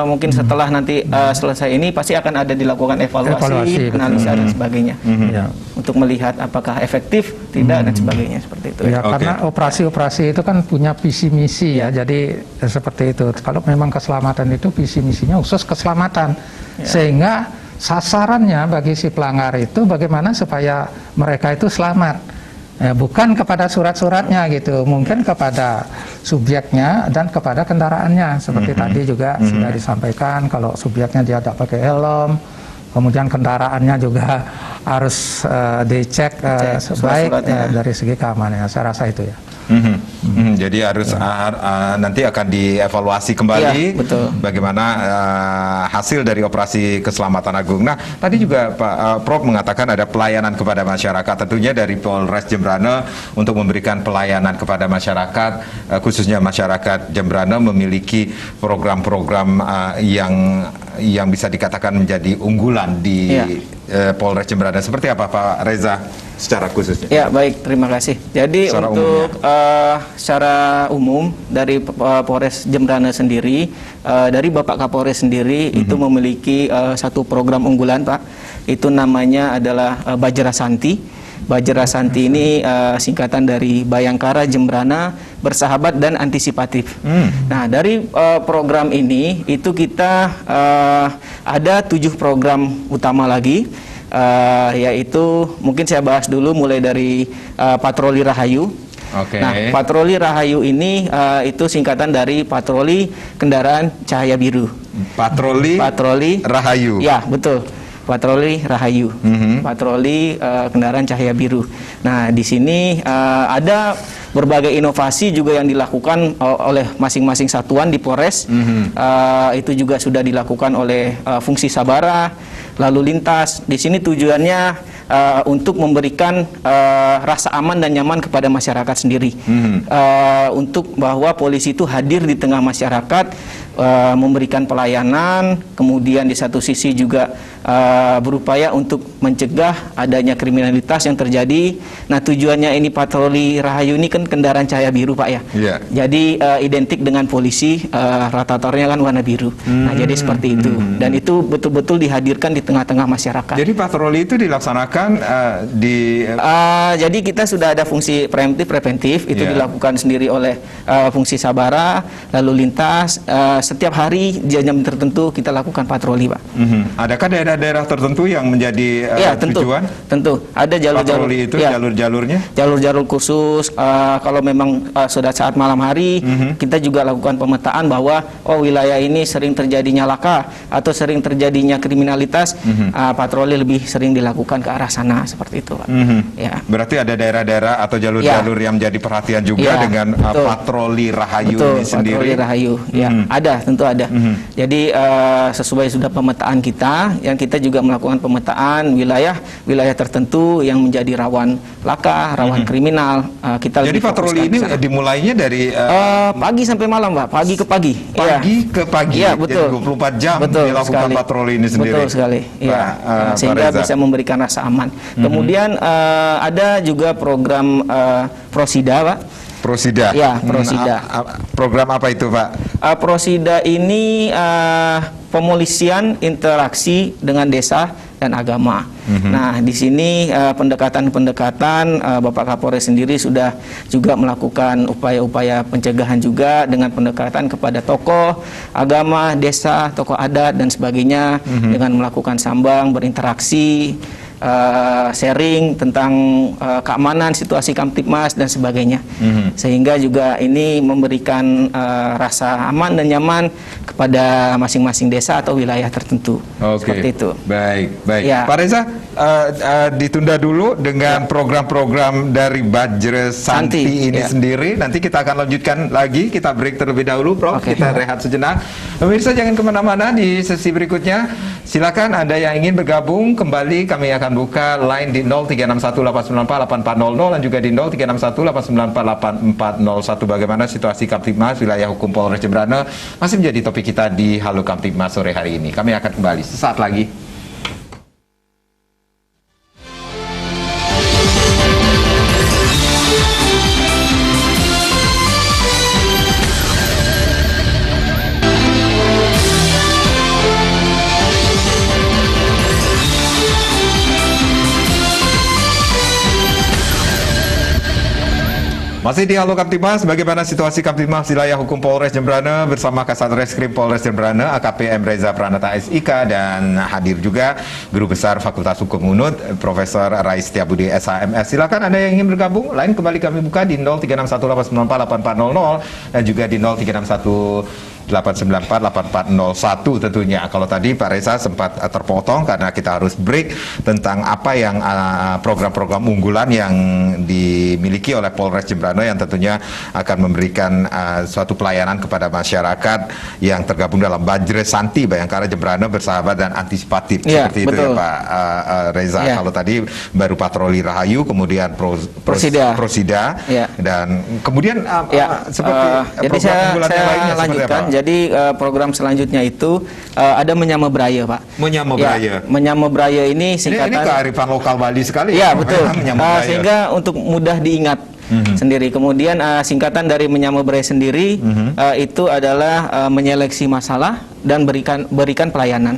[SPEAKER 2] Mungkin setelah nanti selesai ini pasti akan ada dilakukan evaluasi analisa dan sebagainya.
[SPEAKER 3] Ya.
[SPEAKER 2] Untuk melihat apakah efektif, tidak dan sebagainya seperti itu.
[SPEAKER 3] Ya, karena operasi-operasi itu kan punya visi misi ya, jadi seperti itu. Kalau memang keselamatan itu visi misinya khusus keselamatan, sehingga sasarannya bagi si pelanggar itu bagaimana supaya mereka itu selamat. Bukan kepada surat-suratnya gitu, mungkin kepada subjeknya dan kepada kendaraannya. Seperti tadi juga sudah disampaikan, kalau subjeknya dia tidak pakai helm, kemudian kendaraannya juga harus dicek sebaik dari segi keamanannya. Saya rasa itu ya.
[SPEAKER 1] Jadi harus nanti akan dievaluasi kembali bagaimana hasil dari operasi keselamatan agung. Nah, tadi juga Pak Prof mengatakan ada pelayanan kepada masyarakat, tentunya dari Polres Jembrana untuk memberikan pelayanan kepada masyarakat, khususnya masyarakat Jembrana memiliki program-program yang bisa dikatakan menjadi unggulan di Polres Jembrana. Seperti apa Pak Reza secara khususnya?
[SPEAKER 2] Ya, baik, terima kasih. Jadi
[SPEAKER 1] secara
[SPEAKER 2] untuk secara umum dari Polres Jembrana sendiri, dari Bapak Kapolres sendiri itu memiliki satu program unggulan Pak. Itu namanya adalah Bajra Santi. Bajra Santi ini singkatan dari Bayangkara Jembrana, Bersahabat dan Antisipatif. Nah, dari program ini itu kita ada 7 program utama lagi, yaitu mungkin saya bahas dulu mulai dari Patroli Rahayu. Nah, Patroli Rahayu ini itu singkatan dari Patroli Kendaraan Cahaya Biru.
[SPEAKER 1] Patroli Rahayu.
[SPEAKER 2] Ya, betul. Patroli Rahayu, patroli kendaraan cahaya biru. Nah, di sini ada berbagai inovasi juga yang dilakukan oleh masing-masing satuan di Polres. Itu juga sudah dilakukan oleh fungsi sabara, lalu lintas. Di sini tujuannya untuk memberikan rasa aman dan nyaman kepada masyarakat sendiri. Untuk bahwa polisi itu hadir di tengah masyarakat, memberikan pelayanan, kemudian di satu sisi juga berupaya untuk mencegah adanya kriminalitas yang terjadi. Nah, tujuannya ini Patroli Rahayu ini kan kendaraan cahaya biru Pak ya. Jadi identik dengan polisi, ratatornya kan warna biru. Nah, jadi seperti itu. Dan itu betul-betul dihadirkan di tengah-tengah masyarakat.
[SPEAKER 1] Jadi patroli itu dilaksanakan
[SPEAKER 2] jadi kita sudah ada fungsi preventif itu dilakukan sendiri oleh fungsi sabara, lalu lintas. Setiap hari jam tertentu kita lakukan patroli Pak.
[SPEAKER 1] Adakah daerah daerah-daerah tertentu yang menjadi tujuan?
[SPEAKER 2] Tentu. Ada jalur-jalur
[SPEAKER 1] patroli itu, jalur-jalurnya?
[SPEAKER 2] Jalur-jalur khusus. Kalau memang sudah saat malam hari, kita juga lakukan pemetaan bahwa wilayah ini sering terjadinya laka atau sering terjadinya kriminalitas, patroli lebih sering dilakukan ke arah sana, seperti itu, Pak. Ya.
[SPEAKER 1] Berarti ada daerah-daerah atau jalur-jalur yang menjadi perhatian juga dengan patroli Rahayu ini sendiri.
[SPEAKER 2] Patroli Rahayu, ya ada, tentu ada. Jadi sesuai sudah pemetaan kita, yang kita juga melakukan pemetaan wilayah tertentu yang menjadi rawan laka, rawan kriminal. Kita
[SPEAKER 1] jadi patroli ini dimulainya dari
[SPEAKER 2] pagi sampai malam, Pak. Pagi ke pagi.
[SPEAKER 1] Pagi ke pagi.
[SPEAKER 2] Iya, betul.
[SPEAKER 1] Jadi 24 jam
[SPEAKER 2] betul
[SPEAKER 1] dilakukan
[SPEAKER 2] sekali.
[SPEAKER 1] patroli ini sendiri.
[SPEAKER 2] Betul sekali. Iya. Sehingga bisa memberikan rasa aman. Kemudian ada juga program Prosida, Pak.
[SPEAKER 1] Prosida.
[SPEAKER 2] Ya, Prosida.
[SPEAKER 1] Program apa itu, Pak?
[SPEAKER 2] Prosida ini pemolisian interaksi dengan desa dan agama. Nah, di sini pendekatan-pendekatan Bapak Kapolres sendiri sudah juga melakukan upaya-upaya pencegahan juga dengan pendekatan kepada tokoh agama, desa, tokoh adat dan sebagainya dengan melakukan sambang, berinteraksi, sharing tentang keamanan situasi Kamtibmas dan sebagainya, sehingga juga ini memberikan rasa aman dan nyaman kepada masing-masing desa atau wilayah tertentu. Seperti itu.
[SPEAKER 1] Baik.
[SPEAKER 2] Ya.
[SPEAKER 1] Pak Reza, ditunda dulu dengan program-program dari Bajre Santi ini sendiri. Nanti kita akan lanjutkan lagi. Kita break terlebih dahulu, Prof. Kita rehat sejenak. Pemirsa jangan kemana-mana, di sesi berikutnya silakan Anda yang ingin bergabung kembali, kami akan buka line di 0361894800 dan juga di 0361894841. Bagaimana situasi Kamtibmas wilayah hukum Polres Jembrana masih menjadi topik kita di Halo Kamtibmas sore hari ini. Kami akan kembali sesaat lagi. Masih di Halo Kamtibmas, bagaimana situasi Kamtibmas wilayah hukum Polres Jembrana bersama Kasat Reskrim Polres Jembrana AKP M. Reza Pranata SIK, dan hadir juga Guru Besar Fakultas Hukum UNUD Profesor Rais Setiabudi SHMS. Silakan Anda yang ingin bergabung, lain kembali kami buka di 0361894800 dan juga di 0361894841 tentunya. Kalau tadi Pak Reza sempat terpotong karena kita harus break tentang apa yang program-program unggulan yang dimiliki oleh Polres Jembrana yang tentunya akan memberikan suatu pelayanan kepada masyarakat yang tergabung dalam Bajre Santi Bayangkara Jembrana bersahabat dan antisipatif, seperti itu ya Pak Reza. Kalau tadi baru patroli Rahayu, kemudian Prosida, dan kemudian seperti program unggulan yang lainnya seperti apa?
[SPEAKER 2] Jadi program selanjutnya itu ada Menyama Braya, Pak.
[SPEAKER 1] Menyama Braya.
[SPEAKER 2] Menyama Braya ini singkatan.
[SPEAKER 1] Ini kearifan lokal Bali sekali.
[SPEAKER 2] Ya, betul. Sehingga untuk mudah diingat sendiri. Kemudian singkatan dari Menyama Braya sendiri itu adalah menyeleksi masalah dan berikan pelayanan.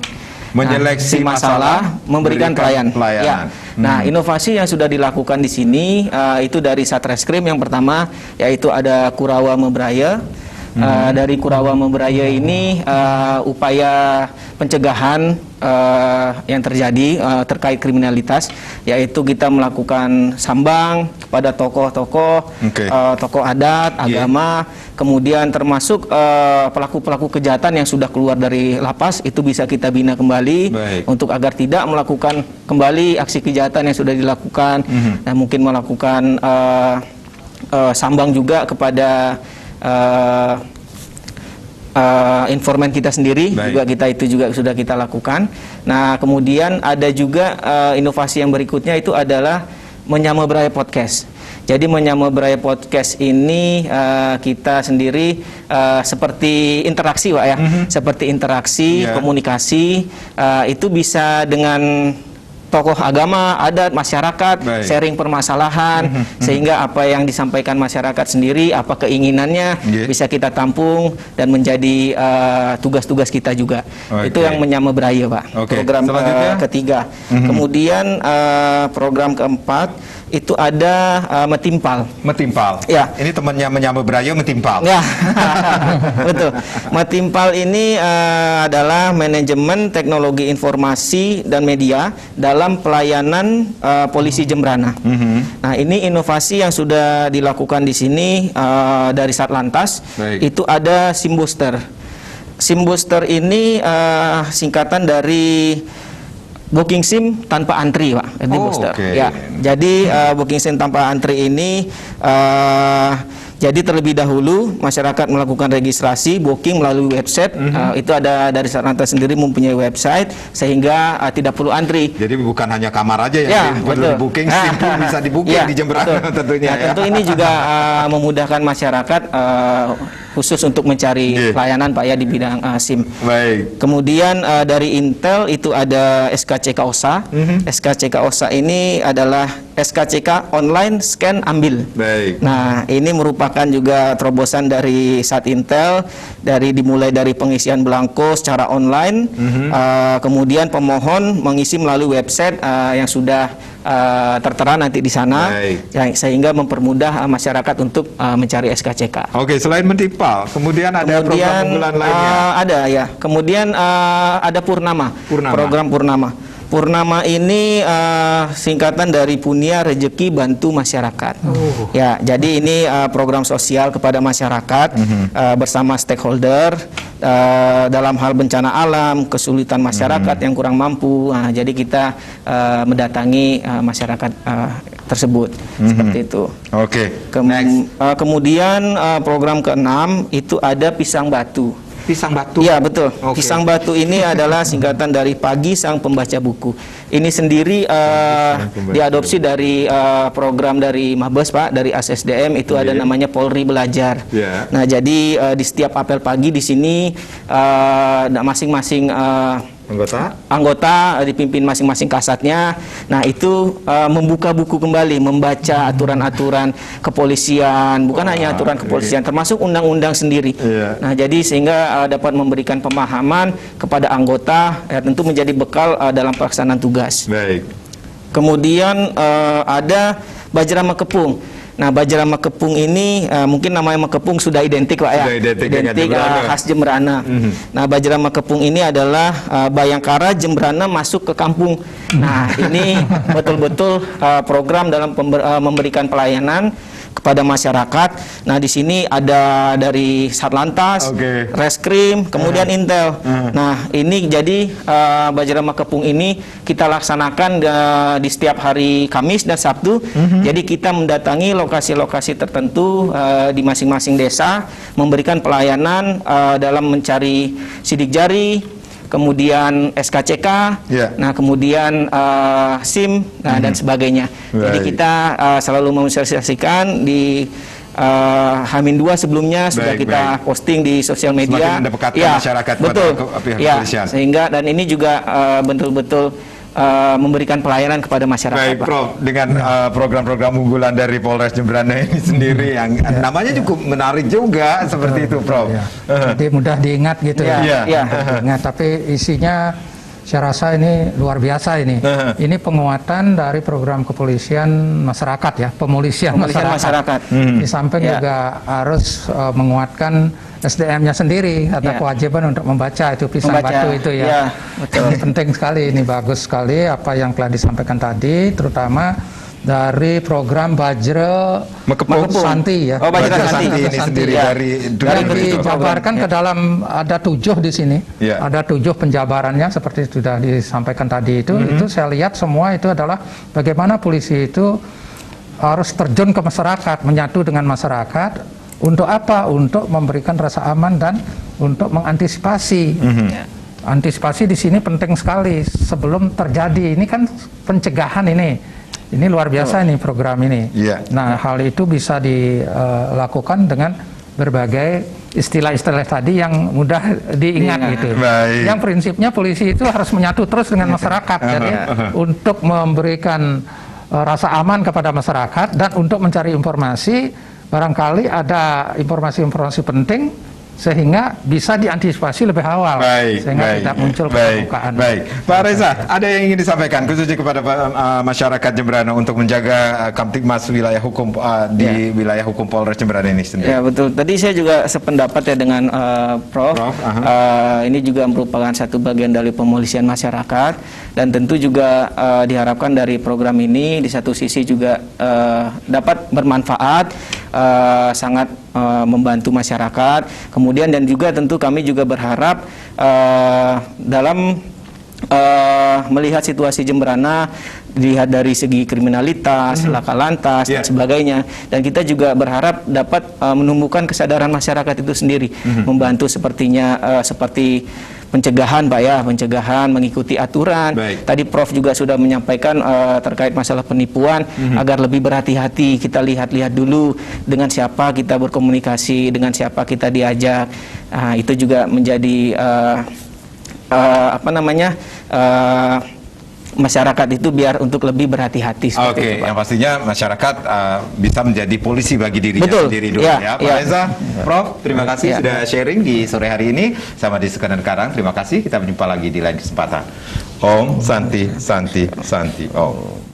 [SPEAKER 1] Menyeleksi masalah,
[SPEAKER 2] memberikan pelayanan. Ya. Nah,
[SPEAKER 1] Hmm.
[SPEAKER 2] inovasi yang sudah dilakukan di sini itu dari Satreskrim yang pertama, yaitu ada Kurawa Mebraya. Dari Kurawa Mebraya ini upaya pencegahan yang terjadi terkait kriminalitas, yaitu kita melakukan sambang kepada tokoh-tokoh, tokoh adat, agama, kemudian termasuk pelaku-pelaku kejahatan yang sudah keluar dari lapas, itu bisa kita bina kembali untuk agar tidak melakukan kembali aksi kejahatan yang sudah dilakukan, dan mungkin melakukan sambang juga kepada informan kita sendiri. Juga sudah kita lakukan. Nah, kemudian ada juga inovasi yang berikutnya itu adalah Menyama Braya Podcast. Jadi Menyama Braya Podcast ini kita sendiri seperti interaksi, Pak ya, seperti interaksi, komunikasi, itu bisa dengan tokoh agama, adat, masyarakat, sharing permasalahan, sehingga apa yang disampaikan masyarakat sendiri, apa keinginannya, bisa kita tampung dan menjadi tugas-tugas kita juga. Itu yang Menyama Braya, Pak. Program ketiga. Kemudian program keempat itu ada Metimpal.
[SPEAKER 1] Metimpal.
[SPEAKER 2] Ya.
[SPEAKER 1] Ini temannya menyambut Brayo Metimpal.
[SPEAKER 2] Ya, betul. Metimpal ini adalah manajemen teknologi informasi dan media dalam pelayanan polisi Jembrana. Nah, ini inovasi yang sudah dilakukan di sini dari Satlantas.
[SPEAKER 1] Baik.
[SPEAKER 2] Itu ada SIM Booster. SIM Booster ini singkatan dari Booking SIM tanpa antri, Pak. Jadi booster.
[SPEAKER 1] Oke.
[SPEAKER 2] Ya. Jadi Booking SIM tanpa antri ini jadi terlebih dahulu masyarakat melakukan registrasi booking melalui website. Itu ada dari Satlantas sendiri mempunyai website sehingga tidak perlu antri.
[SPEAKER 1] Jadi bukan hanya kamar aja
[SPEAKER 2] Ya,
[SPEAKER 1] yang perlu
[SPEAKER 2] betul.
[SPEAKER 1] di booking, SIM pun bisa di booking
[SPEAKER 2] Ya,
[SPEAKER 1] di Jembrana
[SPEAKER 2] betul.
[SPEAKER 1] tentunya.
[SPEAKER 2] Nah, tentu ini juga memudahkan masyarakat khusus untuk mencari pelayanan Pak ya di bidang SIM.
[SPEAKER 1] Baik.
[SPEAKER 2] Kemudian dari Intel itu ada SKCK OSA. SKCK OSA ini adalah SKCK online scan ambil.
[SPEAKER 1] Baik.
[SPEAKER 2] Nah, ini merupakan juga terobosan dari Satintel, dimulai dari pengisian belangko secara online, kemudian pemohon mengisi melalui website yang sudah tertera nanti di sana, sehingga mempermudah masyarakat untuk mencari SKCK.
[SPEAKER 1] Oke, selain Metimpal, kemudian ada program unggulan lainnya.
[SPEAKER 2] Ada ya. Kemudian ada Purnama. Program Purnama. Purnama ini singkatan dari Punya Rezeki Bantu Masyarakat. Ya, jadi ini program sosial kepada masyarakat bersama stakeholder dalam hal bencana alam, kesulitan masyarakat yang kurang mampu. Nah, jadi kita mendatangi masyarakat tersebut seperti itu.
[SPEAKER 1] Oke.
[SPEAKER 2] Kemudian program ke-6 itu ada Pisang Batu.
[SPEAKER 1] Pisang Batu.
[SPEAKER 2] Iya, betul.
[SPEAKER 1] Oke.
[SPEAKER 2] Pisang Batu ini adalah singkatan dari Pagi Sang Pembaca Buku. Ini sendiri diadopsi dari program dari Mabes, Pak, dari ASSDM. Itu ada namanya Polri Belajar.
[SPEAKER 1] Yeah.
[SPEAKER 2] Nah, jadi di setiap apel pagi di sini masing-masing anggota dipimpin masing-masing kasatnya. Nah, itu membuka buku kembali, membaca aturan-aturan kepolisian, bukan hanya aturan kepolisian, termasuk undang-undang sendiri. Nah, jadi sehingga dapat memberikan pemahaman kepada anggota, tentu menjadi bekal dalam pelaksanaan tugas.
[SPEAKER 1] Baik.
[SPEAKER 2] Kemudian ada Bajra Makepung. Nah, Bajra Makepung ini mungkin namanya Makepung sudah identik, Pak ya.
[SPEAKER 1] Sudah identik
[SPEAKER 2] Khas Jembrana. Nah, Bajra Makepung ini adalah Bayangkara Jembrana masuk ke kampung. Nah, ini betul-betul program dalam memberikan pelayanan kepada masyarakat. Nah, di sini ada dari Satlantas, Reskrim, kemudian Intel. Nah, ini jadi Bajra Makepung ini kita laksanakan di setiap hari Kamis dan Sabtu. Jadi kita mendatangi lokasi-lokasi tertentu di masing-masing desa, memberikan pelayanan dalam mencari sidik jari, kemudian SKCK, nah kemudian SIM, dan sebagainya. Jadi kita selalu mensosialisasikan di H-2 sebelumnya sudah kita posting di sosial media.
[SPEAKER 1] Semakin mendekatkan masyarakat
[SPEAKER 2] betul.
[SPEAKER 1] pada pihak
[SPEAKER 2] Ya,
[SPEAKER 1] kepolisian.
[SPEAKER 2] sehingga dan ini juga betul-betul memberikan pelayanan kepada masyarakat.
[SPEAKER 1] Baik, Prof, dengan program-program unggulan dari Polres Jembrana ini sendiri yang namanya cukup menarik juga seperti itu, Prof.
[SPEAKER 3] Jadi mudah diingat gitu ya. Diingat, tapi isinya saya rasa ini luar biasa ini. Ini penguatan dari program kepolisian masyarakat ya, pemolisian masyarakat. Di samping juga harus menguatkan SDM-nya sendiri, ada kewajiban untuk membaca itu Pisang Batu itu ya. Ini penting sekali, ini bagus sekali apa yang telah disampaikan tadi, terutama dari program Bajra
[SPEAKER 1] Makepung
[SPEAKER 3] Santi ya.
[SPEAKER 1] Bajra Santi ini sendiri dari
[SPEAKER 3] dijabarkan ke dalam ada 7 di sini. Ada 7 penjabarannya seperti sudah disampaikan tadi itu. Itu saya lihat semua itu adalah bagaimana polisi itu harus terjun ke masyarakat, menyatu dengan masyarakat. Untuk apa? Untuk memberikan rasa aman dan untuk mengantisipasi. Antisipasi di sini penting sekali sebelum terjadi. Ini kan pencegahan ini. Ini luar biasa ini program ini. Nah, hal itu bisa dilakukan dengan berbagai istilah-istilah tadi yang mudah diingat gitu. Yang prinsipnya polisi itu harus menyatu terus dengan masyarakat. Jadi untuk memberikan rasa aman kepada masyarakat dan untuk mencari informasi, barangkali ada informasi-informasi penting sehingga bisa diantisipasi lebih awal, sehingga tidak muncul permukaan.
[SPEAKER 1] Baik, Pak Reza, ada yang ingin disampaikan khususnya kepada masyarakat Jemberana untuk menjaga Kamtibmas wilayah hukum di wilayah hukum Polres Jemberana ini sendiri?
[SPEAKER 2] Ya betul. Tadi saya juga sependapat ya dengan Prof. Ini juga merupakan satu bagian dari pemolisian masyarakat, dan tentu juga diharapkan dari program ini di satu sisi juga dapat bermanfaat, sangat membantu masyarakat. Kemudian dan juga tentu kami juga berharap dalam melihat situasi Jemberana, dilihat dari segi kriminalitas, laka lantas dan sebagainya, dan kita juga berharap dapat menumbuhkan kesadaran masyarakat itu sendiri, membantu sepertinya seperti pencegahan, Pak ya, pencegahan, mengikuti aturan. Tadi Prof juga sudah menyampaikan terkait masalah penipuan, agar lebih berhati-hati. Kita lihat-lihat dulu dengan siapa kita berkomunikasi, dengan siapa kita diajak. Itu juga menjadi masyarakat itu biar untuk lebih berhati-hati.
[SPEAKER 1] Oke, yang pastinya masyarakat bisa menjadi polisi bagi dirinya sendiri dulu ya. Pak Reza, Prof, terima kasih sudah sharing di sore hari ini sama di Sekedar Karang. Terima kasih, kita berjumpa lagi di lain kesempatan. Om Santi Santi Santi Om.